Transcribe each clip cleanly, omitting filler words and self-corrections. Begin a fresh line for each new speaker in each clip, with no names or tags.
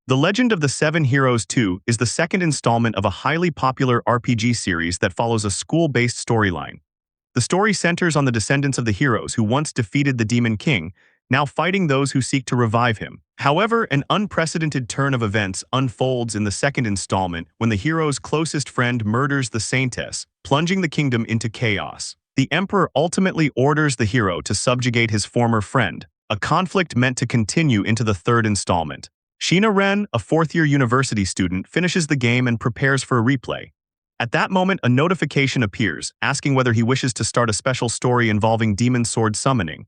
The Legend of the Seven Heroes 2 is the second installment of a highly popular RPG series that follows a school-based storyline. The story centers on the descendants of the heroes who once defeated the Demon King, now fighting those who seek to revive him. However, an unprecedented turn of events unfolds in the second installment when the hero's closest friend murders the saintess, plunging the kingdom into chaos. The Emperor ultimately orders the hero to subjugate his former friend, a conflict meant to continue into the third installment. Sheena Ren, a fourth-year university student, finishes the game and prepares for a replay. At that moment, a notification appears, asking whether he wishes to start a special story involving demon sword summoning.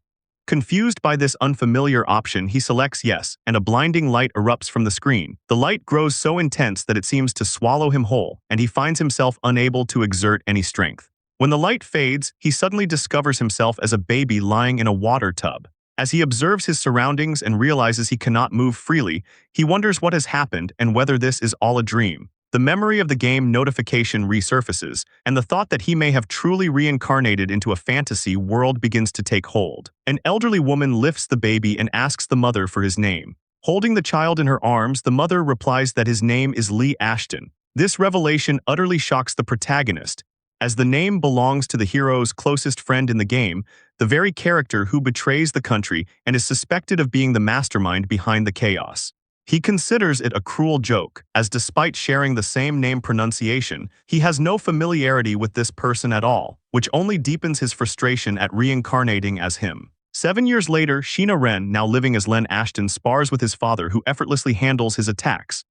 Confused by this unfamiliar option, he selects yes, and a blinding light erupts from the screen. The light grows so intense that it seems to swallow him whole, and he finds himself unable to exert any strength. When the light fades, he suddenly discovers himself as a baby lying in a water tub. As he observes his surroundings and realizes he cannot move freely, he wonders what has happened and whether this is all a dream. The memory of the game notification resurfaces, and the thought that he may have truly reincarnated into a fantasy world begins to take hold. An elderly woman lifts the baby and asks the mother for his name. Holding the child in her arms, the mother replies that his name is Len Ashton. This revelation utterly shocks the protagonist, as the name belongs to the hero's closest friend in the game, the very character who betrays the country and is suspected of being the mastermind behind the chaos. He considers it a cruel joke, as despite sharing the same name pronunciation, he has no familiarity with this person at all, which only deepens his frustration at reincarnating as him. 7 years later, Sheena Ren, now living as Len Ashton, spars with his father who effortlessly handles his attacks.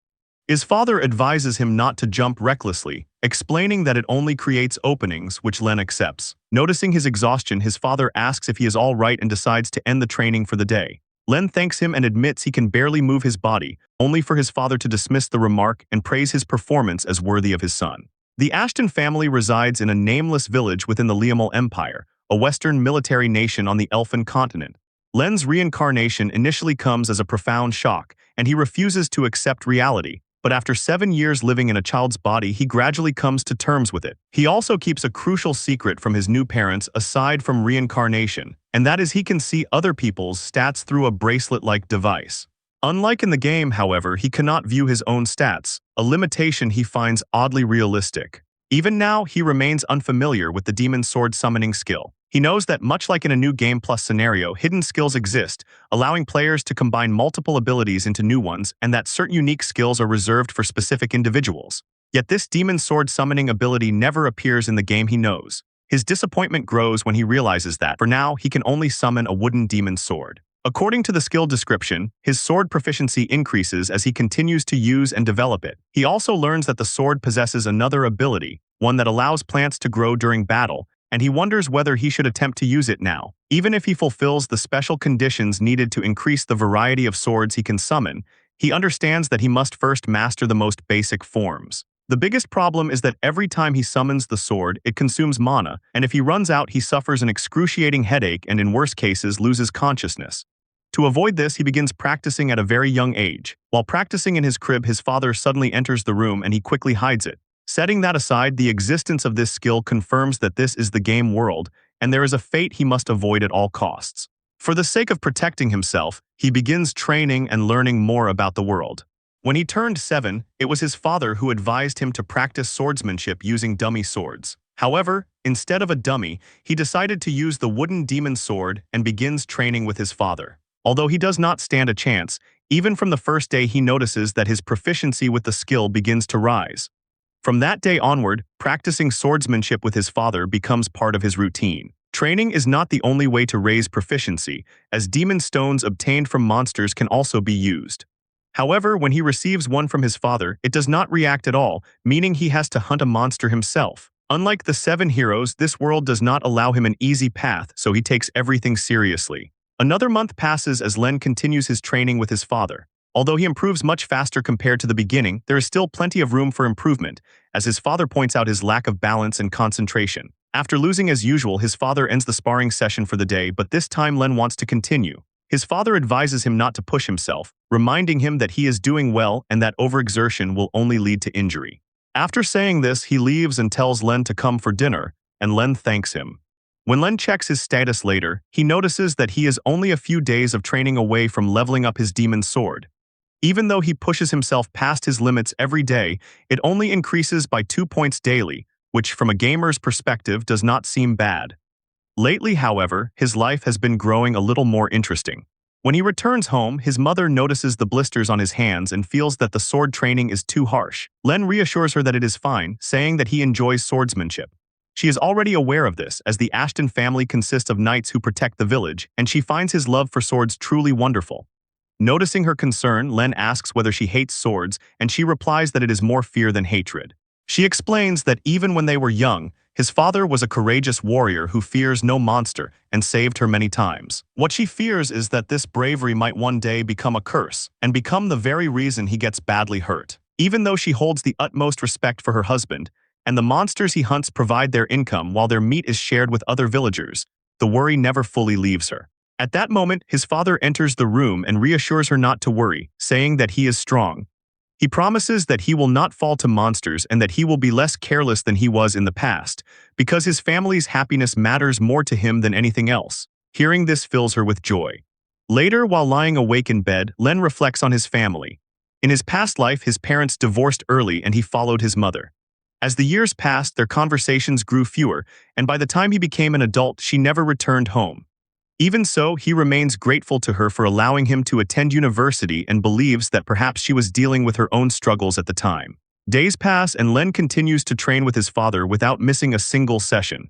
His father advises him not to jump recklessly, explaining that it only creates openings, which Len accepts. Noticing his exhaustion, his father asks if he is all right and decides to end the training for the day. Len thanks him and admits he can barely move his body, only for his father to dismiss the remark and praise his performance as worthy of his son. The Ashton family resides in a nameless village within the Liamal Empire, a Western military nation on the Elfin continent. Len's reincarnation initially comes as a profound shock, and he refuses to accept reality. But after 7 years living in a child's body, he gradually comes to terms with it. He also keeps a crucial secret from his new parents aside from reincarnation, and that is he can see other people's stats through a bracelet-like device. Unlike in the game, however, he cannot view his own stats, a limitation he finds oddly realistic. Even now, he remains unfamiliar with the demon sword summoning skill. He knows that much like in a new Game Plus scenario, hidden skills exist, allowing players to combine multiple abilities into new ones, and that certain unique skills are reserved for specific individuals. Yet this demon sword summoning ability never appears in the game he knows. His disappointment grows when he realizes that, for now, he can only summon a wooden demon sword. According to the skill description, his sword proficiency increases as he continues to use and develop it. He also learns that the sword possesses another ability, one that allows plants to grow during battle, and he wonders whether he should attempt to use it now. Even if he fulfills the special conditions needed to increase the variety of swords he can summon, he understands that he must first master the most basic forms. The biggest problem is that every time he summons the sword, it consumes mana, and if he runs out, he suffers an excruciating headache and in worse cases loses consciousness. To avoid this, he begins practicing at a very young age. While practicing in his crib, his father suddenly enters the room and he quickly hides it. Setting that aside, the existence of this skill confirms that this is the game world, and there is a fate he must avoid at all costs. For the sake of protecting himself, he begins training and learning more about the world. When he turned 7, it was his father who advised him to practice swordsmanship using dummy swords. However, instead of a dummy, he decided to use the wooden demon sword and begins training with his father. Although he does not stand a chance, even from the first day he notices that his proficiency with the skill begins to rise. From that day onward, practicing swordsmanship with his father becomes part of his routine. Training is not the only way to raise proficiency, as demon stones obtained from monsters can also be used. However, when he receives one from his father, it does not react at all, meaning he has to hunt a monster himself. Unlike the 7 heroes, this world does not allow him an easy path, so he takes everything seriously. Another month passes as Len continues his training with his father. Although he improves much faster compared to the beginning, there is still plenty of room for improvement, as his father points out his lack of balance and concentration. After losing as usual, his father ends the sparring session for the day, but this time Len wants to continue. His father advises him not to push himself, reminding him that he is doing well and that overexertion will only lead to injury. After saying this, he leaves and tells Len to come for dinner, and Len thanks him. When Len checks his status later, he notices that he is only a few days of training away from leveling up his demon sword. Even though he pushes himself past his limits every day, it only increases by 2 points daily, which from a gamer's perspective does not seem bad. Lately, however, his life has been growing a little more interesting. When he returns home, his mother notices the blisters on his hands and feels that the sword training is too harsh. Len reassures her that it is fine, saying that he enjoys swordsmanship. She is already aware of this, as the Ashton family consists of knights who protect the village, and she finds his love for swords truly wonderful. Noticing her concern, Len asks whether she hates swords, and she replies that it is more fear than hatred. She explains that even when they were young, his father was a courageous warrior who fears no monster and saved her many times. What she fears is that this bravery might one day become a curse and become the very reason he gets badly hurt. Even though she holds the utmost respect for her husband, and the monsters he hunts provide their income while their meat is shared with other villagers, the worry never fully leaves her. At that moment, his father enters the room and reassures her not to worry, saying that he is strong. He promises that he will not fall to monsters and that he will be less careless than he was in the past, because his family's happiness matters more to him than anything else. Hearing this fills her with joy. Later, while lying awake in bed, Len reflects on his family. In his past life, his parents divorced early and he followed his mother. As the years passed, their conversations grew fewer, and by the time he became an adult, she never returned home. Even so, he remains grateful to her for allowing him to attend university and believes that perhaps she was dealing with her own struggles at the time. Days pass and Len continues to train with his father without missing a single session.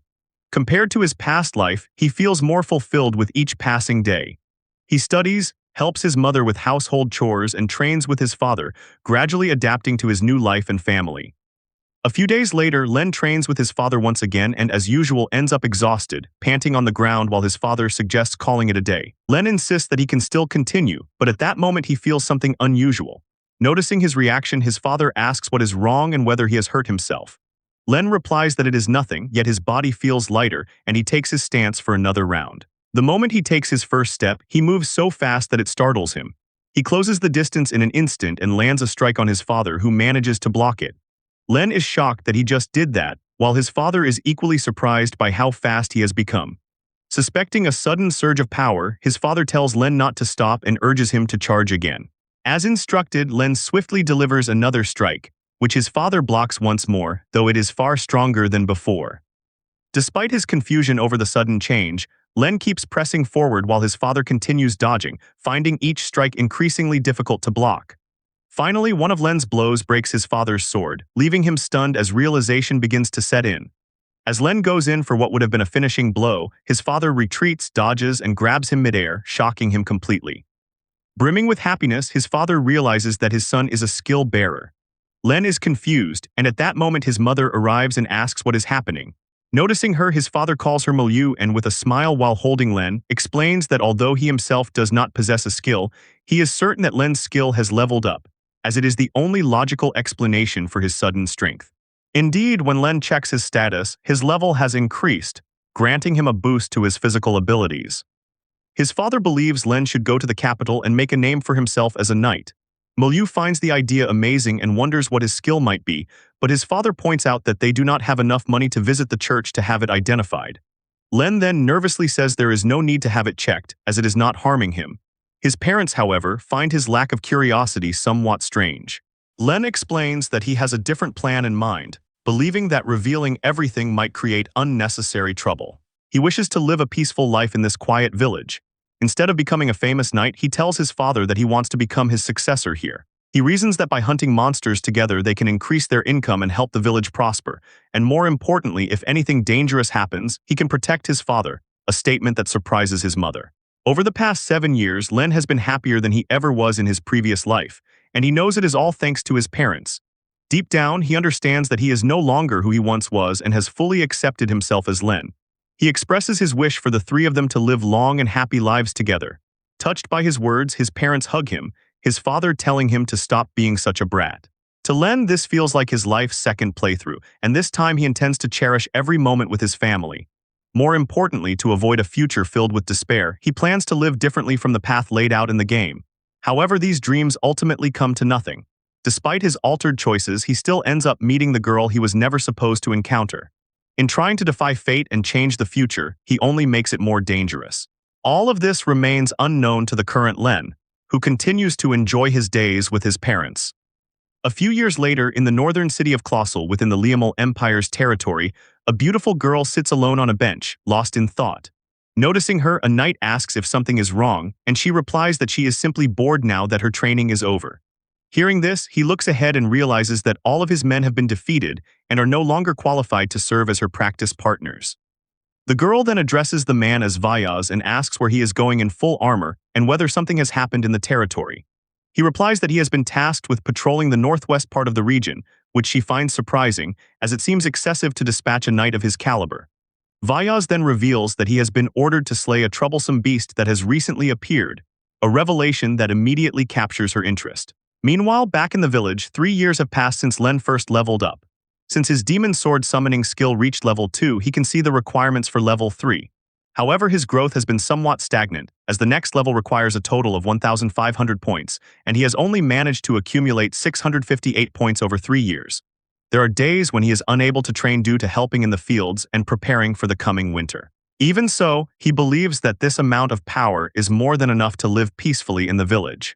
Compared to his past life, he feels more fulfilled with each passing day. He studies, helps his mother with household chores, and trains with his father, gradually adapting to his new life and family. A few days later, Len trains with his father once again and as usual ends up exhausted, panting on the ground while his father suggests calling it a day. Len insists that he can still continue, but at that moment he feels something unusual. Noticing his reaction, his father asks what is wrong and whether he has hurt himself. Len replies that it is nothing, yet his body feels lighter and he takes his stance for another round. The moment he takes his first step, he moves so fast that it startles him. He closes the distance in an instant and lands a strike on his father, who manages to block it. Len is shocked that he just did that, while his father is equally surprised by how fast he has become. Suspecting a sudden surge of power, his father tells Len not to stop and urges him to charge again. As instructed, Len swiftly delivers another strike, which his father blocks once more, though it is far stronger than before. Despite his confusion over the sudden change, Len keeps pressing forward while his father continues dodging, finding each strike increasingly difficult to block. Finally, one of Len's blows breaks his father's sword, leaving him stunned as realization begins to set in. As Len goes in for what would have been a finishing blow, his father retreats, dodges, and grabs him midair, shocking him completely. Brimming with happiness, his father realizes that his son is a skill bearer. Len is confused, and at that moment his mother arrives and asks what is happening. Noticing her, his father calls her milieu and with a smile while holding Len, explains that although he himself does not possess a skill, he is certain that Len's skill has leveled up, as it is the only logical explanation for his sudden strength. Indeed, when Len checks his status, his level has increased, granting him a boost to his physical abilities. His father believes Len should go to the capital and make a name for himself as a knight. Milieu finds the idea amazing and wonders what his skill might be, but his father points out that they do not have enough money to visit the church to have it identified. Len then nervously says there is no need to have it checked, as it is not harming him. His parents, however, find his lack of curiosity somewhat strange. Len explains that he has a different plan in mind, believing that revealing everything might create unnecessary trouble. He wishes to live a peaceful life in this quiet village. Instead of becoming a famous knight, he tells his father that he wants to become his successor here. He reasons that by hunting monsters together they can increase their income and help the village prosper, and more importantly, if anything dangerous happens, he can protect his father, a statement that surprises his mother. Over the past 7 years, Len has been happier than he ever was in his previous life, and he knows it is all thanks to his parents. Deep down, he understands that he is no longer who he once was and has fully accepted himself as Len. He expresses his wish for the three of them to live long and happy lives together. Touched by his words, his parents hug him, his father telling him to stop being such a brat. To Len, this feels like his life's second playthrough, and this time he intends to cherish every moment with his family. More importantly, to avoid a future filled with despair, he plans to live differently from the path laid out in the game. However, these dreams ultimately come to nothing. Despite his altered choices, he still ends up meeting the girl he was never supposed to encounter. In trying to defy fate and change the future, he only makes it more dangerous. All of this remains unknown to the current Len, who continues to enjoy his days with his parents. A few years later, in the northern city of Colossal within the Liamal Empire's territory, a beautiful girl sits alone on a bench, lost in thought. Noticing her, a knight asks if something is wrong, and she replies that she is simply bored now that her training is over. Hearing this, he looks ahead and realizes that all of his men have been defeated and are no longer qualified to serve as her practice partners. The girl then addresses the man as Vyaz and asks where he is going in full armor and whether something has happened in the territory. He replies that he has been tasked with patrolling the northwest part of the region, which she finds surprising, as it seems excessive to dispatch a knight of his caliber. Vyaz then reveals that he has been ordered to slay a troublesome beast that has recently appeared, a revelation that immediately captures her interest. Meanwhile, back in the village, 3 years have passed since Len first leveled up. Since his demon sword summoning skill reached level 2, he can see the requirements for level 3. However, his growth has been somewhat stagnant, as the next level requires a total of 1,500 points, and he has only managed to accumulate 658 points over 3 years. There are days when he is unable to train due to helping in the fields and preparing for the coming winter. Even so, he believes that this amount of power is more than enough to live peacefully in the village.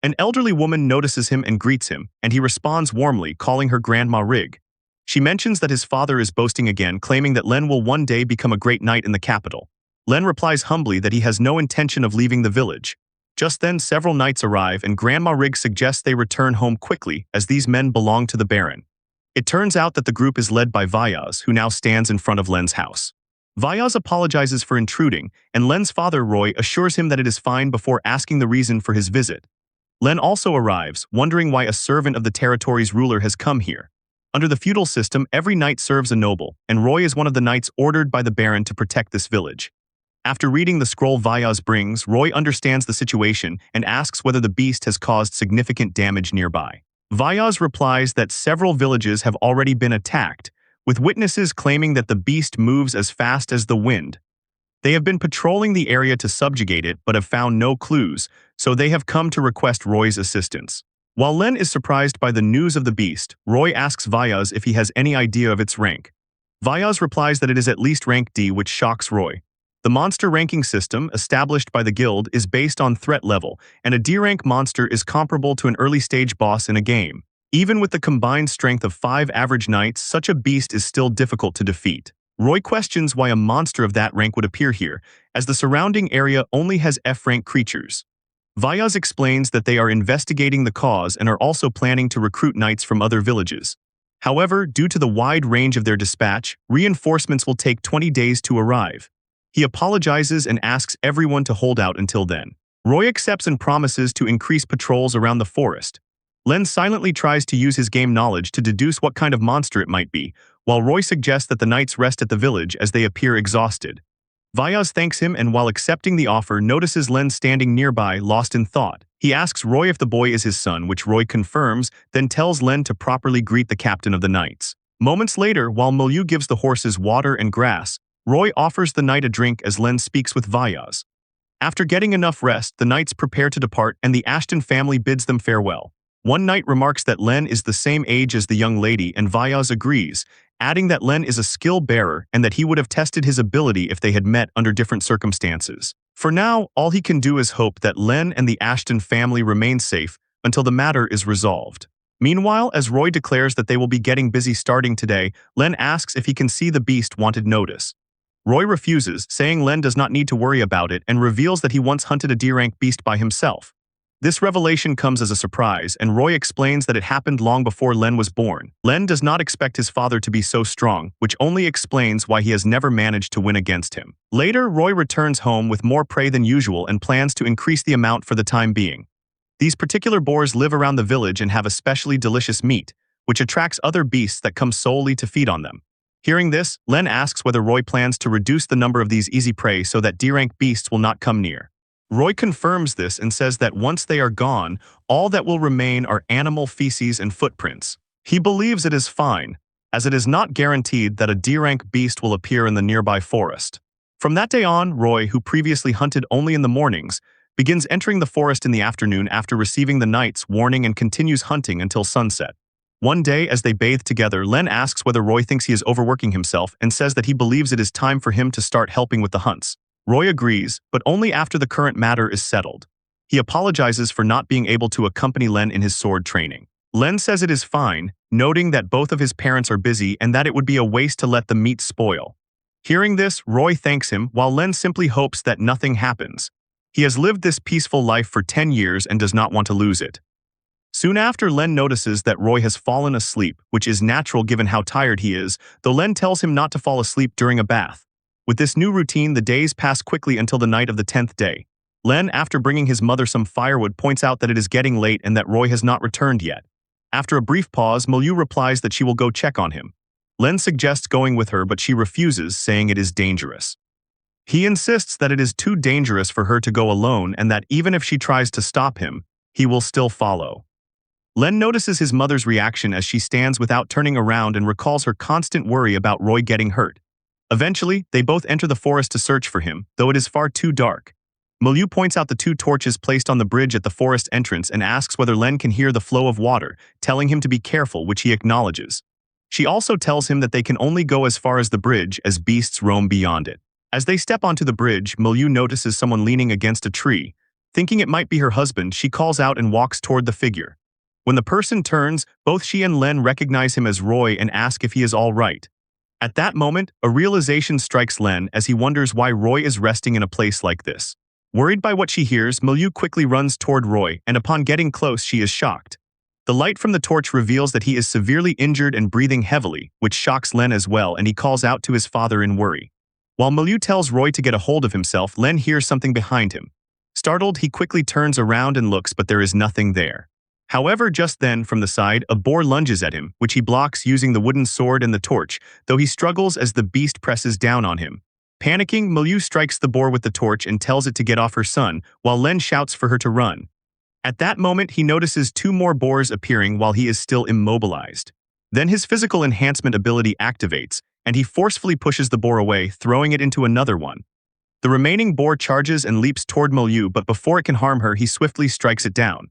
An elderly woman notices him and greets him, and he responds warmly, calling her Grandma Rig. She mentions that his father is boasting again, claiming that Len will one day become a great knight in the capital. Len replies humbly that he has no intention of leaving the village. Just then, several knights arrive, and Grandma Rig suggests they return home quickly, as these men belong to the Baron. It turns out that the group is led by Vyaz, who now stands in front of Len's house. Vyaz apologizes for intruding, and Len's father Roy assures him that it is fine before asking the reason for his visit. Len also arrives, wondering why a servant of the territory's ruler has come here. Under the feudal system, every knight serves a noble, and Roy is one of the knights ordered by the Baron to protect this village. After reading the scroll Vyaz brings, Roy understands the situation and asks whether the beast has caused significant damage nearby. Vyaz replies that several villages have already been attacked, with witnesses claiming that the beast moves as fast as the wind. They have been patrolling the area to subjugate it but have found no clues, so they have come to request Roy's assistance. While Len is surprised by the news of the beast, Roy asks Vyaz if he has any idea of its rank. Vyaz replies that it is at least rank D, which shocks Roy. The monster ranking system, established by the guild, is based on threat level, and a D-rank monster is comparable to an early-stage boss in a game. Even with the combined strength of 5 average knights, such a beast is still difficult to defeat. Roy questions why a monster of that rank would appear here, as the surrounding area only has F-rank creatures. Vyaz explains that they are investigating the cause and are also planning to recruit knights from other villages. However, due to the wide range of their dispatch, reinforcements will take 20 days to arrive. He apologizes and asks everyone to hold out until then. Roy accepts and promises to increase patrols around the forest. Len silently tries to use his game knowledge to deduce what kind of monster it might be, while Roy suggests that the knights rest at the village as they appear exhausted. Vyaz thanks him and, while accepting the offer, notices Len standing nearby, lost in thought. He asks Roy if the boy is his son, which Roy confirms, then tells Len to properly greet the captain of the knights. Moments later, while Milieu gives the horses water and grass, Roy offers the knight a drink as Len speaks with Vyaz. After getting enough rest, the knights prepare to depart and the Ashton family bids them farewell. One knight remarks that Len is the same age as the young lady, and Vyaz agrees, adding that Len is a skill bearer and that he would have tested his ability if they had met under different circumstances. For now, all he can do is hope that Len and the Ashton family remain safe until the matter is resolved. Meanwhile, as Roy declares that they will be getting busy starting today, Len asks if he can see the beast wanted notice. Roy refuses, saying Len does not need to worry about it, and reveals that he once hunted a D-rank beast by himself. This revelation comes as a surprise, and Roy explains that it happened long before Len was born. Len does not expect his father to be so strong, which only explains why he has never managed to win against him. Later, Roy returns home with more prey than usual and plans to increase the amount for the time being. These particular boars live around the village and have especially delicious meat, which attracts other beasts that come solely to feed on them. Hearing this, Len asks whether Roy plans to reduce the number of these easy prey so that D-rank beasts will not come near. Roy confirms this and says that once they are gone, all that will remain are animal feces and footprints. He believes it is fine, as it is not guaranteed that a D-rank beast will appear in the nearby forest. From that day on, Roy, who previously hunted only in the mornings, begins entering the forest in the afternoon after receiving the knight's warning and continues hunting until sunset. One day, as they bathe together, Len asks whether Roy thinks he is overworking himself and says that he believes it is time for him to start helping with the hunts. Roy agrees, but only after the current matter is settled. He apologizes for not being able to accompany Len in his sword training. Len says it is fine, noting that both of his parents are busy and that it would be a waste to let the meat spoil. Hearing this, Roy thanks him, while Len simply hopes that nothing happens. He has lived this peaceful life for 10 years and does not want to lose it. Soon after, Len notices that Roy has fallen asleep, which is natural given how tired he is, though Len tells him not to fall asleep during a bath. With this new routine, the days pass quickly until the night of the 10th day. Len, after bringing his mother some firewood, points out that it is getting late and that Roy has not returned yet. After a brief pause, Milieu replies that she will go check on him. Len suggests going with her, but she refuses, saying it is dangerous. He insists that it is too dangerous for her to go alone and that even if she tries to stop him, he will still follow. Len notices his mother's reaction as she stands without turning around and recalls her constant worry about Roy getting hurt. Eventually, they both enter the forest to search for him, though it is far too dark. Milieu points out the 2 torches placed on the bridge at the forest entrance and asks whether Len can hear the flow of water, telling him to be careful, which he acknowledges. She also tells him that they can only go as far as the bridge, as beasts roam beyond it. As they step onto the bridge, Milieu notices someone leaning against a tree. Thinking it might be her husband, she calls out and walks toward the figure. When the person turns, both she and Len recognize him as Roy and ask if he is all right. At that moment, a realization strikes Len as he wonders why Roy is resting in a place like this. Worried by what she hears, Milieu quickly runs toward Roy, and upon getting close, she is shocked. The light from the torch reveals that he is severely injured and breathing heavily, which shocks Len as well, and he calls out to his father in worry. While Milieu tells Roy to get a hold of himself, Len hears something behind him. Startled, he quickly turns around and looks, but there is nothing there. However, just then, from the side, a boar lunges at him, which he blocks using the wooden sword and the torch, though he struggles as the beast presses down on him. Panicking, Milieu strikes the boar with the torch and tells it to get off her son, while Len shouts for her to run. At that moment, he notices 2 more boars appearing while he is still immobilized. Then his physical enhancement ability activates, and he forcefully pushes the boar away, throwing it into another one. The remaining boar charges and leaps toward Milieu, but before it can harm her, he swiftly strikes it down.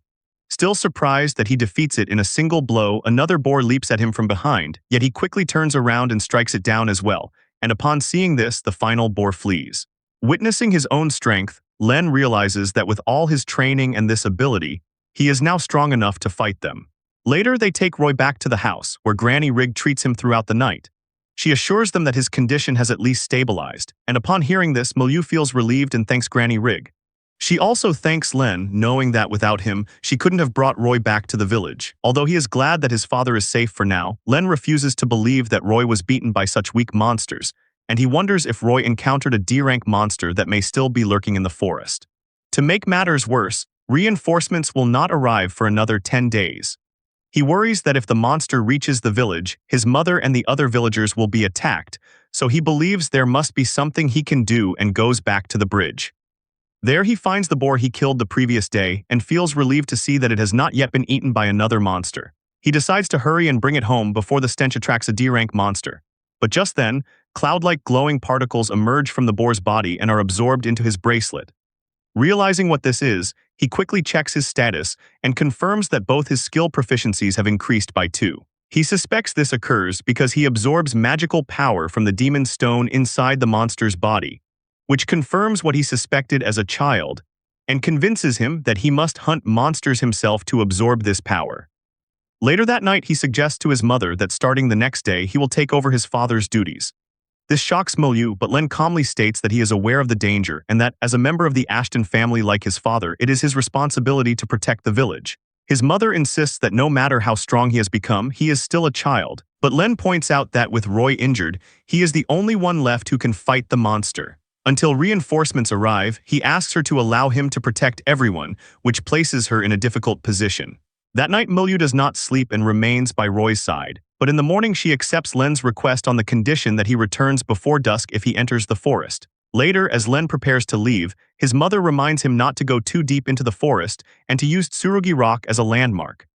Still surprised that he defeats it in a single blow, another boar leaps at him from behind, yet he quickly turns around and strikes it down as well, and upon seeing this, the final boar flees. Witnessing his own strength, Len realizes that with all his training and this ability, he is now strong enough to fight them. Later, they take Roy back to the house, where Granny Rig treats him throughout the night. She assures them that his condition has at least stabilized, and upon hearing this, Milieu feels relieved and thanks Granny Rig. She also thanks Len, knowing that without him, she couldn't have brought Roy back to the village. Although he is glad that his father is safe for now, Len refuses to believe that Roy was beaten by such weak monsters, and he wonders if Roy encountered a D-rank monster that may still be lurking in the forest. To make matters worse, reinforcements will not arrive for another 10 days. He worries that if the monster reaches the village, his mother and the other villagers will be attacked, so he believes there must be something he can do and goes back to the bridge. There he finds the boar he killed the previous day and feels relieved to see that it has not yet been eaten by another monster. He decides to hurry and bring it home before the stench attracts a D-rank monster. But just then, cloud-like glowing particles emerge from the boar's body and are absorbed into his bracelet. Realizing what this is, he quickly checks his status and confirms that both his skill proficiencies have increased by 2. He suspects this occurs because he absorbs magical power from the demon stone inside the monster's body, which confirms what he suspected as a child, and convinces him that he must hunt monsters himself to absorb this power. Later that night, he suggests to his mother that starting the next day, he will take over his father's duties. This shocks Milieu, but Len calmly states that he is aware of the danger and that, as a member of the Ashton family like his father, it is his responsibility to protect the village. His mother insists that no matter how strong he has become, he is still a child, but Len points out that with Roy injured, he is the only one left who can fight the monster. Until reinforcements arrive, he asks her to allow him to protect everyone, which places her in a difficult position. That night, Milieu does not sleep and remains by Roy's side, but in the morning she accepts Len's request on the condition that he returns before dusk if he enters the forest. Later, as Len prepares to leave, his mother reminds him not to go too deep into the forest and to use Tsurugi Rock as a landmark.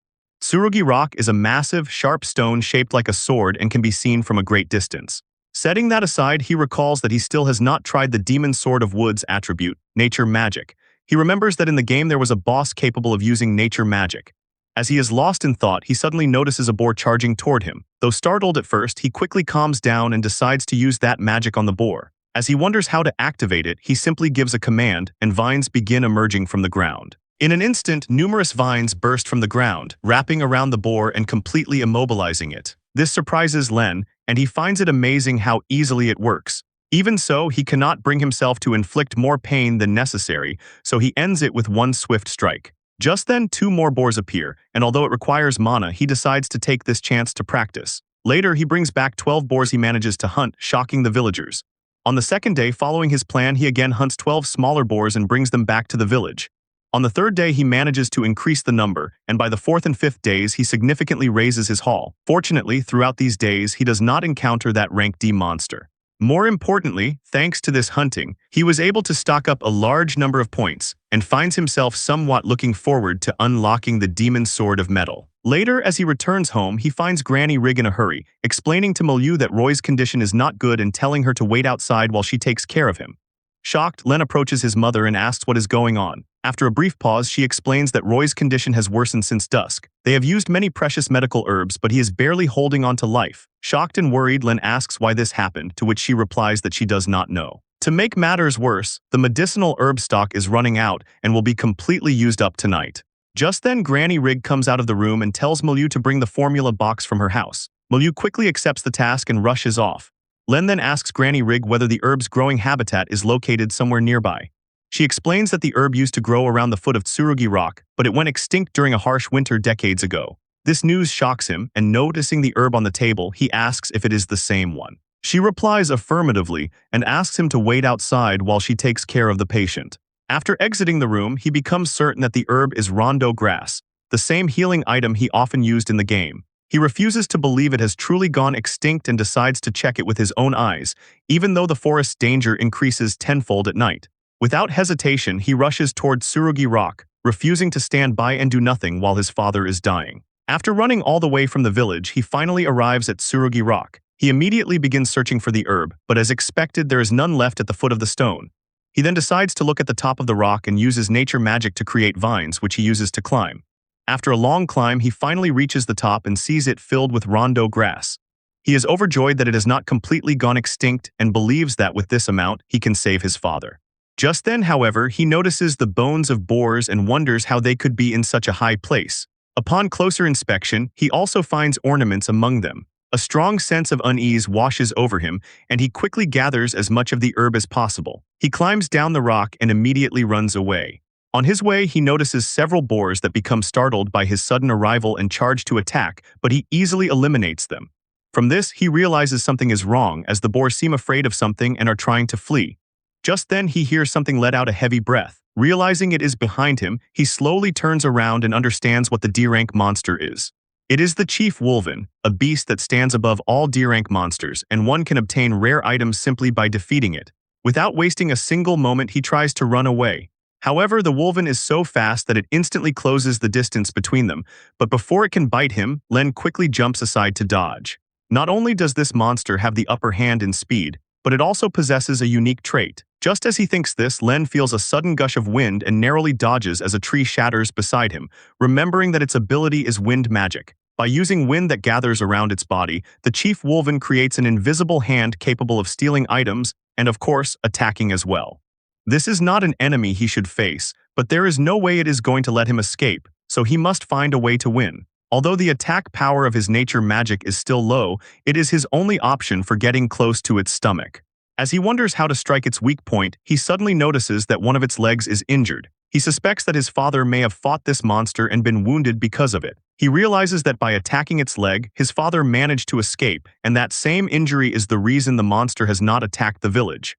Tsurugi Rock is a massive, sharp stone shaped like a sword and can be seen from a great distance. Setting that aside, he recalls that he still has not tried the Demon Sword of Woods attribute, Nature Magic. He remembers that in the game there was a boss capable of using nature magic. As he is lost in thought, he suddenly notices a boar charging toward him. Though startled at first, he quickly calms down and decides to use that magic on the boar. As he wonders how to activate it, he simply gives a command, and vines begin emerging from the ground. In an instant, numerous vines burst from the ground, wrapping around the boar and completely immobilizing it. This surprises Len, and he finds it amazing how easily it works. Even so, he cannot bring himself to inflict more pain than necessary, so he ends it with one swift strike. Just then, two more boars appear, and although it requires mana, he decides to take this chance to practice. Later, he brings back 12 boars he manages to hunt, shocking the villagers. On the second day, following his plan, he again hunts 12 smaller boars and brings them back to the village. On the third day, he manages to increase the number, and by the fourth and fifth days, he significantly raises his haul. Fortunately, throughout these days, he does not encounter that rank D monster. More importantly, thanks to this hunting, he was able to stock up a large number of points, and finds himself somewhat looking forward to unlocking the Demon Sword of Metal. Later, as he returns home, he finds Granny Rig in a hurry, explaining to Milieu that Roy's condition is not good and telling her to wait outside while she takes care of him. Shocked, Len approaches his mother and asks what is going on. After a brief pause, she explains that Roy's condition has worsened since dusk. They have used many precious medical herbs, but he is barely holding on to life. Shocked and worried, Len asks why this happened, to which she replies that she does not know. To make matters worse, the medicinal herb stock is running out and will be completely used up tonight. Just then, Granny Rig comes out of the room and tells Milieu to bring the formula box from her house. Milieu quickly accepts the task and rushes off. Len then asks Granny Rig whether the herb's growing habitat is located somewhere nearby. She explains that the herb used to grow around the foot of Tsurugi Rock, but it went extinct during a harsh winter decades ago. This news shocks him, and noticing the herb on the table, he asks if it is the same one. She replies affirmatively and asks him to wait outside while she takes care of the patient. After exiting the room, he becomes certain that the herb is rondo grass, the same healing item he often used in the game. He refuses to believe it has truly gone extinct and decides to check it with his own eyes, even though the forest's danger increases tenfold at night. Without hesitation, he rushes toward Tsurugi Rock, refusing to stand by and do nothing while his father is dying. After running all the way from the village, he finally arrives at Tsurugi Rock. He immediately begins searching for the herb, but as expected, there is none left at the foot of the stone. He then decides to look at the top of the rock and uses nature magic to create vines, which he uses to climb. After a long climb, he finally reaches the top and sees it filled with rondo grass. He is overjoyed that it has not completely gone extinct and believes that with this amount, he can save his father. Just then, however, he notices the bones of boars and wonders how they could be in such a high place. Upon closer inspection, he also finds ornaments among them. A strong sense of unease washes over him, and he quickly gathers as much of the herb as possible. He climbs down the rock and immediately runs away. On his way, he notices several boars that become startled by his sudden arrival and charge to attack, but he easily eliminates them. From this, he realizes something is wrong as the boars seem afraid of something and are trying to flee. Just then, he hears something let out a heavy breath. Realizing it is behind him, he slowly turns around and understands what the D-rank monster is. It is the Chief Wolven, a beast that stands above all D-rank monsters, and one can obtain rare items simply by defeating it. Without wasting a single moment, he tries to run away. However, the Wolven is so fast that it instantly closes the distance between them, but before it can bite him, Len quickly jumps aside to dodge. Not only does this monster have the upper hand in speed, but it also possesses a unique trait. Just as he thinks this, Len feels a sudden gush of wind and narrowly dodges as a tree shatters beside him, remembering that its ability is wind magic. By using wind that gathers around its body, the Chief Wolven creates an invisible hand capable of stealing items and, of course, attacking as well. This is not an enemy he should face, but there is no way it is going to let him escape, so he must find a way to win. Although the attack power of his nature magic is still low, it is his only option for getting close to its stomach. As he wonders how to strike its weak point, he suddenly notices that one of its legs is injured. He suspects that his father may have fought this monster and been wounded because of it. He realizes that by attacking its leg, his father managed to escape, and that same injury is the reason the monster has not attacked the village.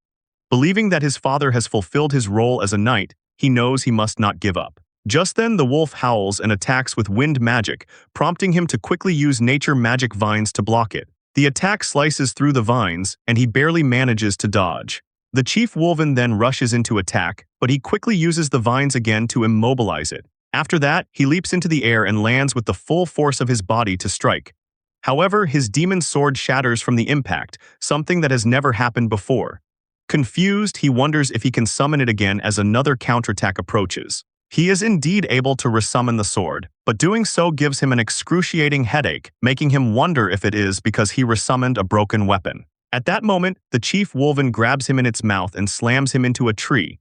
Believing that his father has fulfilled his role as a knight, he knows he must not give up. Just then, the wolf howls and attacks with wind magic, prompting him to quickly use nature magic vines to block it. The attack slices through the vines, and he barely manages to dodge. The Chief Wolven then rushes into attack, but he quickly uses the vines again to immobilize it. After that, he leaps into the air and lands with the full force of his body to strike. However, his demon sword shatters from the impact, something that has never happened before. Confused, he wonders if he can summon it again as another counterattack approaches. He is indeed able to resummon the sword, but doing so gives him an excruciating headache, making him wonder if it is because he resummoned a broken weapon. At that moment, the Chief Wolven grabs him in its mouth and slams him into a tree.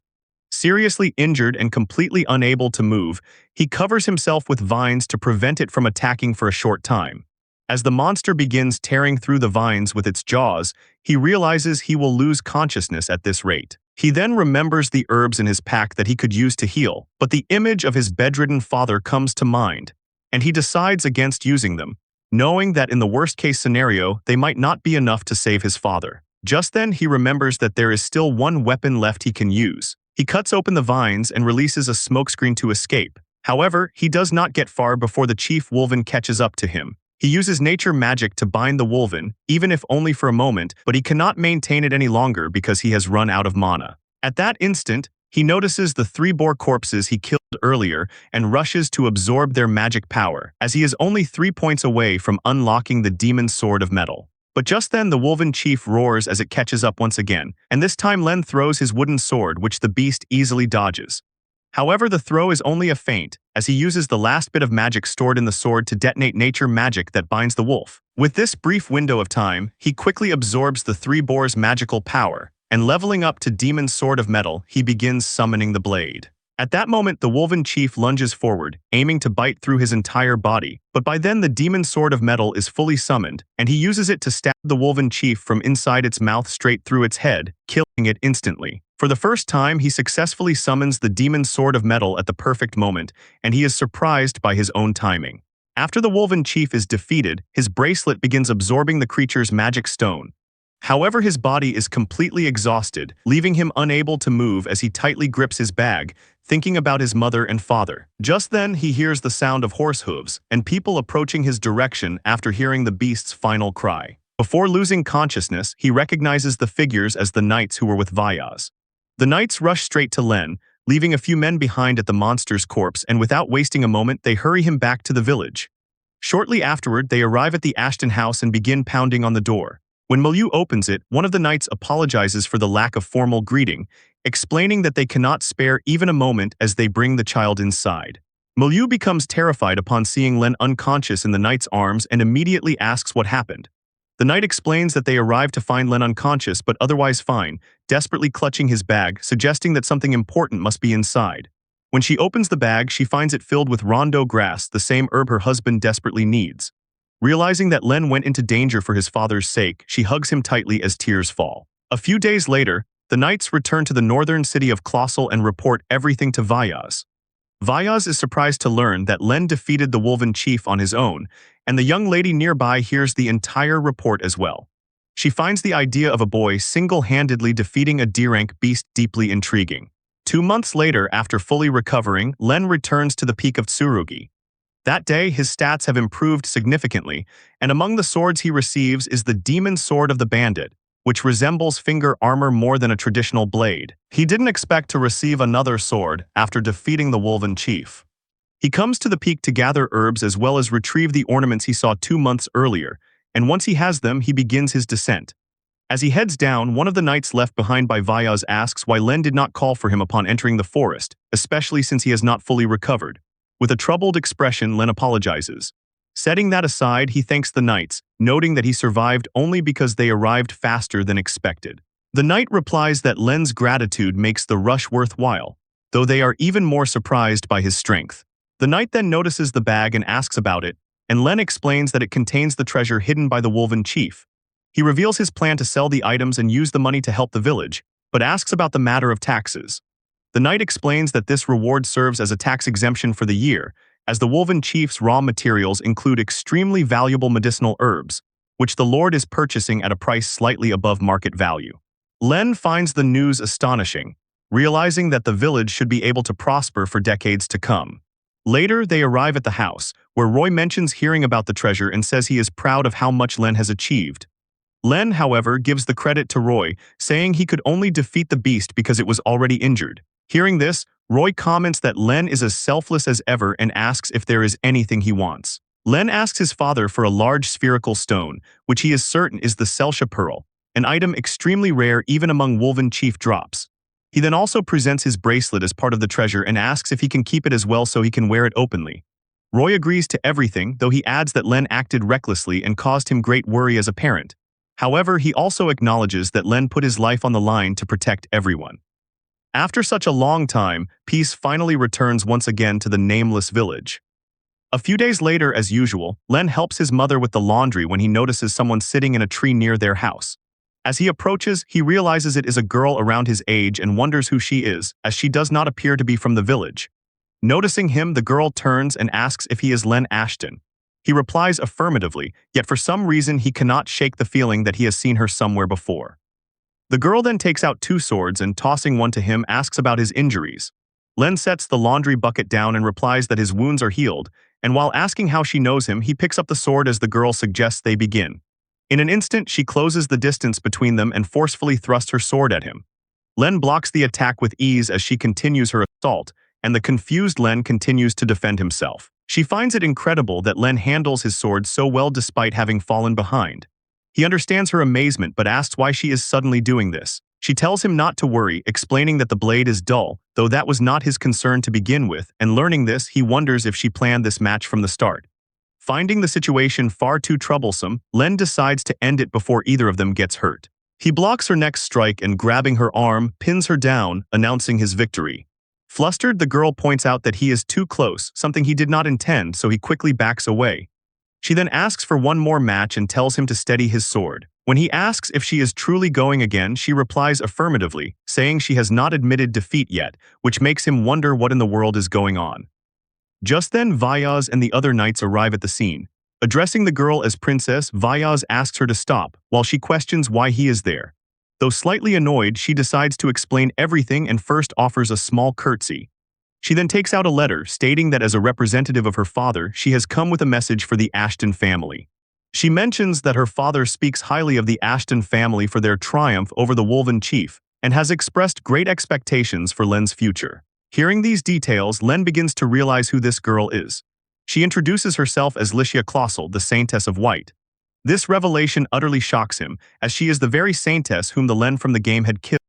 Seriously injured and completely unable to move, he covers himself with vines to prevent it from attacking for a short time. As the monster begins tearing through the vines with its jaws, he realizes he will lose consciousness at this rate. He then remembers the herbs in his pack that he could use to heal, but the image of his bedridden father comes to mind, and he decides against using them, knowing that in the worst-case scenario, they might not be enough to save his father. Just then, he remembers that there is still one weapon left he can use. He cuts open the vines and releases a smokescreen to escape. However, he does not get far before the chief wolven catches up to him. He uses nature magic to bind the wolven, even if only for a moment, but he cannot maintain it any longer because he has run out of mana. At that instant, he notices the 3 boar corpses he killed earlier and rushes to absorb their magic power, as he is only 3 points away from unlocking the demon's sword of metal. But just then the wolven chief roars as it catches up once again, and this time Len throws his wooden sword, which the beast easily dodges. However, the throw is only a feint, as he uses the last bit of magic stored in the sword to detonate nature magic that binds the wolf. With this brief window of time, he quickly absorbs the 3 boars' magical power, and leveling up to Demon's Sword of Metal, he begins summoning the blade. At that moment, the wolven chief lunges forward, aiming to bite through his entire body, but by then the Demon's Sword of Metal is fully summoned, and he uses it to stab the wolven chief from inside its mouth straight through its head, killing it instantly. For the first time, he successfully summons the Demon's Sword of Metal at the perfect moment, and he is surprised by his own timing. After the wolven chief is defeated, his bracelet begins absorbing the creature's magic stone. However, his body is completely exhausted, leaving him unable to move as he tightly grips his bag, thinking about his mother and father. Just then, he hears the sound of horse hooves and people approaching his direction after hearing the beast's final cry. Before losing consciousness, he recognizes the figures as the knights who were with Vyas. The knights rush straight to Len, leaving a few men behind at the monster's corpse, and without wasting a moment, they hurry him back to the village. Shortly afterward, they arrive at the Ashton house and begin pounding on the door. When Milieu opens it, one of the knights apologizes for the lack of formal greeting, explaining that they cannot spare even a moment as they bring the child inside. Milieu becomes terrified upon seeing Len unconscious in the knight's arms and immediately asks what happened. The knight explains that they arrived to find Len unconscious but otherwise fine, desperately clutching his bag, suggesting that something important must be inside. When she opens the bag, she finds it filled with rondo grass, the same herb her husband desperately needs. Realizing that Len went into danger for his father's sake, she hugs him tightly as tears fall. A few days later, the knights return to the northern city of Colossal and report everything to Vyas. Vyas is surprised to learn that Len defeated the wolven chief on his own, and the young lady nearby hears the entire report as well. She finds the idea of a boy single-handedly defeating a D-rank beast deeply intriguing. 2 months later, after fully recovering, Len returns to the peak of Tsurugi. That day, his stats have improved significantly, and among the swords he receives is the Demon's Sword of the Bandit, which resembles finger armor more than a traditional blade. He didn't expect to receive another sword after defeating the wolven chief. He comes to the peak to gather herbs as well as retrieve the ornaments he saw 2 months earlier, and once he has them, he begins his descent. As he heads down, one of the knights left behind by Vyas asks why Len did not call for him upon entering the forest, especially since he has not fully recovered. With a troubled expression, Len apologizes. Setting that aside, he thanks the knights, noting that he survived only because they arrived faster than expected. The knight replies that Len's gratitude makes the rush worthwhile, though they are even more surprised by his strength. The knight then notices the bag and asks about it, and Len explains that it contains the treasure hidden by the wolven chief. He reveals his plan to sell the items and use the money to help the village, but asks about the matter of taxes. The knight explains that this reward serves as a tax exemption for the year, as the wolven chief's raw materials include extremely valuable medicinal herbs, which the lord is purchasing at a price slightly above market value. Len finds the news astonishing, realizing that the village should be able to prosper for decades to come. Later, they arrive at the house, where Roy mentions hearing about the treasure and says he is proud of how much Len has achieved. Len, however, gives the credit to Roy, saying he could only defeat the beast because it was already injured. Hearing this, Roy comments that Len is as selfless as ever and asks if there is anything he wants. Len asks his father for a large spherical stone, which he is certain is the Celsha Pearl, an item extremely rare even among wolven chief drops. He then also presents his bracelet as part of the treasure and asks if he can keep it as well so he can wear it openly. Roy agrees to everything, though he adds that Len acted recklessly and caused him great worry as a parent. However, he also acknowledges that Len put his life on the line to protect everyone. After such a long time, peace finally returns once again to the nameless village. A few days later, as usual, Len helps his mother with the laundry when he notices someone sitting in a tree near their house. As he approaches, he realizes it is a girl around his age and wonders who she is, as she does not appear to be from the village. Noticing him, the girl turns and asks if he is Len Ashton. He replies affirmatively, yet for some reason he cannot shake the feeling that he has seen her somewhere before. The girl then takes out 2 swords and, tossing one to him, asks about his injuries. Len sets the laundry bucket down and replies that his wounds are healed, and while asking how she knows him, he picks up the sword as the girl suggests they begin. In an instant, she closes the distance between them and forcefully thrusts her sword at him. Len blocks the attack with ease as she continues her assault, and the confused Len continues to defend himself. She finds it incredible that Len handles his sword so well despite having fallen behind. He understands her amazement but asks why she is suddenly doing this. She tells him not to worry, explaining that the blade is dull, though that was not his concern to begin with, and learning this, he wonders if she planned this match from the start. Finding the situation far too troublesome, Len decides to end it before either of them gets hurt. He blocks her next strike and, grabbing her arm, pins her down, announcing his victory. Flustered, the girl points out that he is too close, something he did not intend, so he quickly backs away. She then asks for one more match and tells him to steady his sword. When he asks if she is truly going again, she replies affirmatively, saying she has not admitted defeat yet, which makes him wonder what in the world is going on. Just then, Vyaz and the other knights arrive at the scene. Addressing the girl as princess, Vyaz asks her to stop, while she questions why he is there. Though slightly annoyed, she decides to explain everything and first offers a small curtsy. She then takes out a letter, stating that as a representative of her father, she has come with a message for the Ashton family. She mentions that her father speaks highly of the Ashton family for their triumph over the Wolven chief, and has expressed great expectations for Len's future. Hearing these details, Len begins to realize who this girl is. She introduces herself as Licia, the saintess of white. This revelation utterly shocks him, as she is the very saintess whom the Len from the game had killed.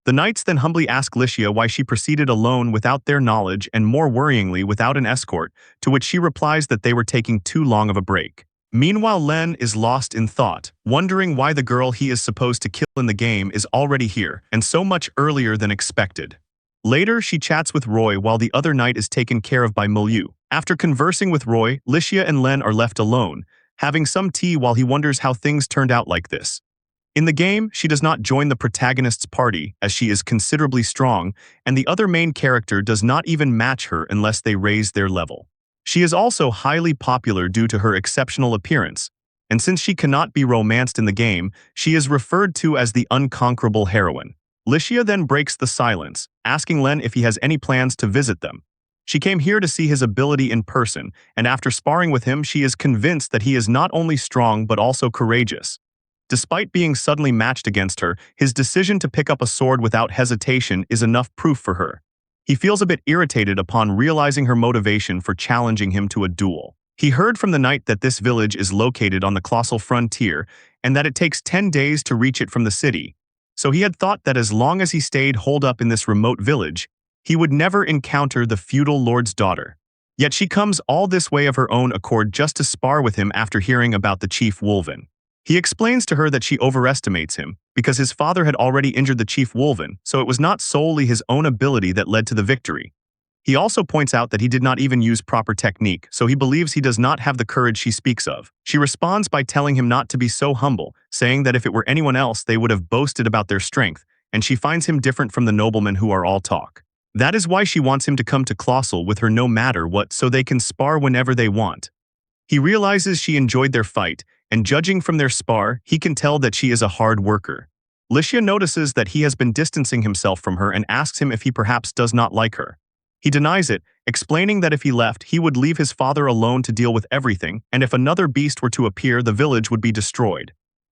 The knights then humbly ask Licia why she proceeded alone without their knowledge and, more worryingly, without an escort, to which she replies that they were taking too long of a break. Meanwhile, Len is lost in thought, wondering why the girl he is supposed to kill in the game is already here, and so much earlier than expected. Later, she chats with Roy while the other knight is taken care of by Milieu. After conversing with Roy, Licia and Len are left alone, having some tea while he wonders how things turned out like this. In the game, she does not join the protagonist's party, as she is considerably strong, and the other main character does not even match her unless they raise their level. She is also highly popular due to her exceptional appearance, and since she cannot be romanced in the game, she is referred to as the unconquerable heroine. Licia then breaks the silence, asking Len if he has any plans to visit them. She came here to see his ability in person, and after sparring with him, she is convinced that he is not only strong but also courageous. Despite being suddenly matched against her, his decision to pick up a sword without hesitation is enough proof for her. He feels a bit irritated upon realizing her motivation for challenging him to a duel. He heard from the knight that this village is located on the colossal frontier and that it takes 10 days to reach it from the city. So he had thought that as long as he stayed holed up in this remote village, he would never encounter the feudal lord's daughter. Yet she comes all this way of her own accord just to spar with him after hearing about the chief Wolven. He explains to her that she overestimates him, because his father had already injured the chief Wolven, so it was not solely his own ability that led to the victory. He also points out that he did not even use proper technique, so he believes he does not have the courage she speaks of. She responds by telling him not to be so humble, saying that if it were anyone else they would have boasted about their strength, and she finds him different from the noblemen who are all talk. That is why she wants him to come to Colossal with her no matter what, so they can spar whenever they want. He realizes she enjoyed their fight, and judging from their spar, he can tell that she is a hard worker. Licia notices that he has been distancing himself from her and asks him if he perhaps does not like her. He denies it, explaining that if he left, he would leave his father alone to deal with everything, and if another beast were to appear, the village would be destroyed.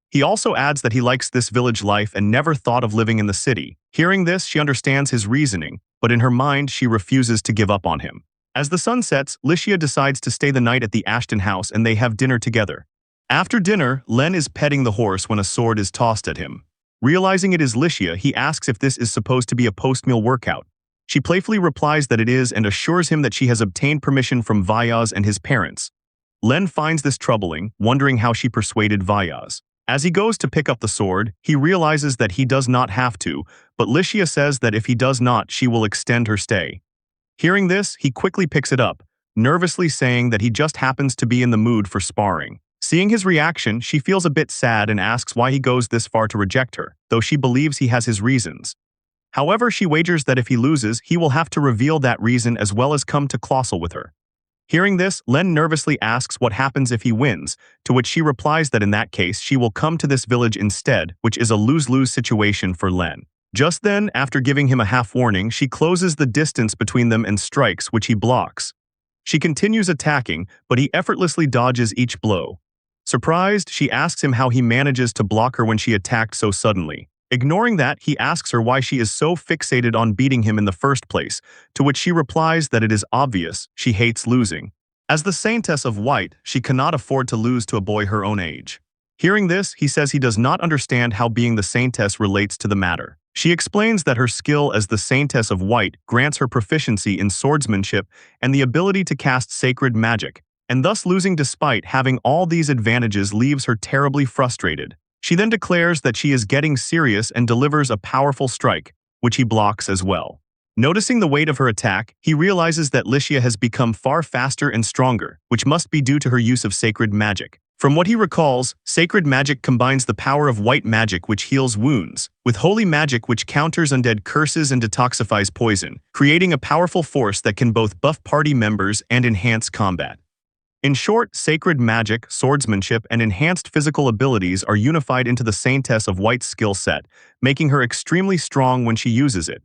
He also adds that he likes this village life and never thought of living in the city. Hearing this, she understands his reasoning, but in her mind, she refuses to give up on him. As the sun sets, Licia decides to stay the night at the Ashton house and they have dinner together. After dinner, Len is petting the horse when a sword is tossed at him. Realizing it is Licia, he asks if this is supposed to be a post-meal workout. She playfully replies that it is and assures him that she has obtained permission from Vyaz and his parents. Len finds this troubling, wondering how she persuaded Vyaz. As he goes to pick up the sword, he realizes that he does not have to, but Licia says that if he does not, she will extend her stay. Hearing this, he quickly picks it up, nervously saying that he just happens to be in the mood for sparring. Seeing his reaction, she feels a bit sad and asks why he goes this far to reject her, though she believes he has his reasons. However, she wagers that if he loses, he will have to reveal that reason as well as come to colossal with her. Hearing this, Len nervously asks what happens if he wins, to which she replies that in that case she will come to this village instead, which is a lose-lose situation for Len. Just then, after giving him a half-warning, she closes the distance between them and strikes, which he blocks. She continues attacking, but he effortlessly dodges each blow. Surprised, she asks him how he manages to block her when she attacked so suddenly. Ignoring that, he asks her why she is so fixated on beating him in the first place, to which she replies that it is obvious she hates losing. As the saintess of white, she cannot afford to lose to a boy her own age. Hearing this, he says he does not understand how being the saintess relates to the matter. She explains that her skill as the saintess of white grants her proficiency in swordsmanship and the ability to cast sacred magic, and thus losing despite having all these advantages leaves her terribly frustrated. She then declares that she is getting serious and delivers a powerful strike, which he blocks as well. Noticing the weight of her attack, he realizes that Licia has become far faster and stronger, which must be due to her use of sacred magic. From what he recalls, sacred magic combines the power of white magic which heals wounds, with holy magic which counters undead curses and detoxifies poison, creating a powerful force that can both buff party members and enhance combat. In short, sacred magic, swordsmanship, and enhanced physical abilities are unified into the Saintess of White's skill set, making her extremely strong when she uses it.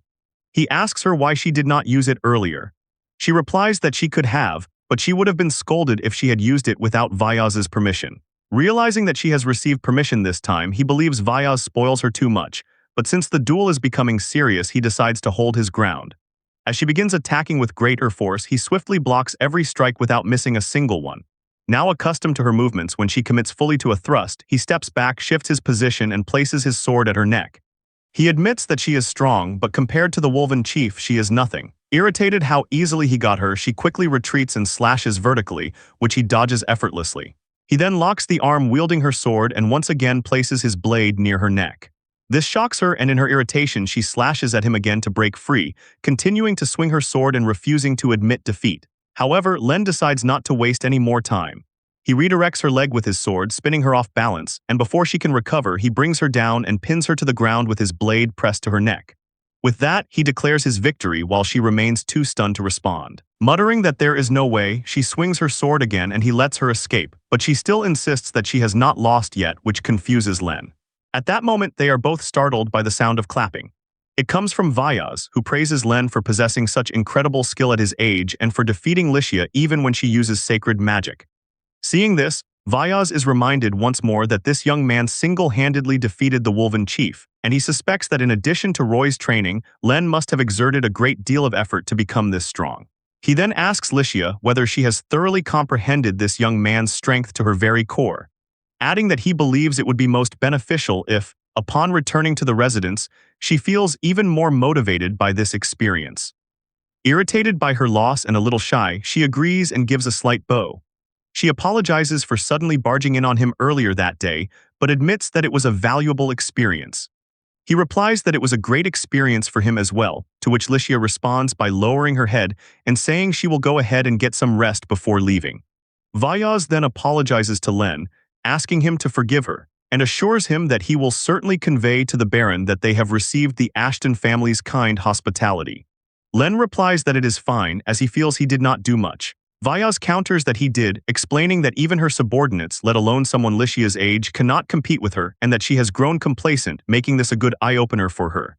He asks her why she did not use it earlier. She replies that she could have, but she would have been scolded if she had used it without Vyaz's permission. Realizing that she has received permission this time, he believes Vyaz spoils her too much, but since the duel is becoming serious, he decides to hold his ground. As she begins attacking with greater force, he swiftly blocks every strike without missing a single one. Now accustomed to her movements, when she commits fully to a thrust, he steps back, shifts his position, and places his sword at her neck. He admits that she is strong, but compared to the wolven chief, she is nothing. Irritated how easily he got her, she quickly retreats and slashes vertically, which he dodges effortlessly. He then locks the arm wielding her sword and once again places his blade near her neck. This shocks her, and in her irritation she slashes at him again to break free, continuing to swing her sword and refusing to admit defeat. However, Len decides not to waste any more time. He redirects her leg with his sword, spinning her off balance, and before she can recover, he brings her down and pins her to the ground with his blade pressed to her neck. With that, he declares his victory while she remains too stunned to respond. Muttering that there is no way, she swings her sword again and he lets her escape, but she still insists that she has not lost yet, which confuses Len. At that moment, they are both startled by the sound of clapping. It comes from Vyaz, who praises Len for possessing such incredible skill at his age and for defeating Licia even when she uses sacred magic. Seeing this, Vyaz is reminded once more that this young man single-handedly defeated the wolven chief, and he suspects that in addition to Roy's training, Len must have exerted a great deal of effort to become this strong. He then asks Licia whether she has thoroughly comprehended this young man's strength to her very core, adding that he believes it would be most beneficial if, upon returning to the residence, she feels even more motivated by this experience. Irritated by her loss and a little shy, she agrees and gives a slight bow. She apologizes for suddenly barging in on him earlier that day, but admits that it was a valuable experience. He replies that it was a great experience for him as well, to which Licia responds by lowering her head and saying she will go ahead and get some rest before leaving. Vyaz then apologizes to Len, asking him to forgive her, and assures him that he will certainly convey to the Baron that they have received the Ashton family's kind hospitality. Len replies that it is fine, as he feels he did not do much. Vyaz counters that he did, explaining that even her subordinates, let alone someone Licia's age, cannot compete with her, and that she has grown complacent, making this a good eye-opener for her.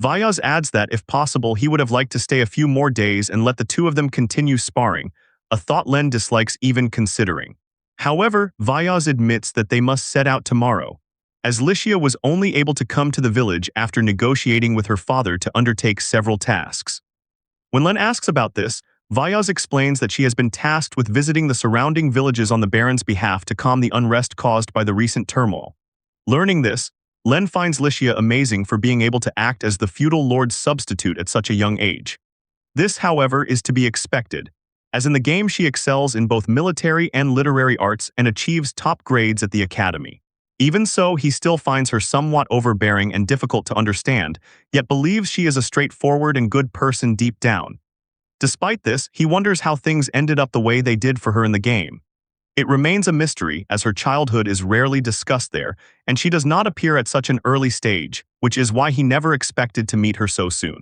Vyaz adds that, if possible, he would have liked to stay a few more days and let the two of them continue sparring, a thought Len dislikes even considering. However, Vyaz admits that they must set out tomorrow, as Licia was only able to come to the village after negotiating with her father to undertake several tasks. When Len asks about this, Vyaz explains that she has been tasked with visiting the surrounding villages on the Baron's behalf to calm the unrest caused by the recent turmoil. Learning this, Len finds Licia amazing for being able to act as the feudal lord's substitute at such a young age. This, however, is to be expected, as in the game she excels in both military and literary arts and achieves top grades at the academy. Even so, he still finds her somewhat overbearing and difficult to understand, yet believes she is a straightforward and good person deep down. Despite this, he wonders how things ended up the way they did for her in the game. It remains a mystery, as her childhood is rarely discussed there, and she does not appear at such an early stage, which is why he never expected to meet her so soon.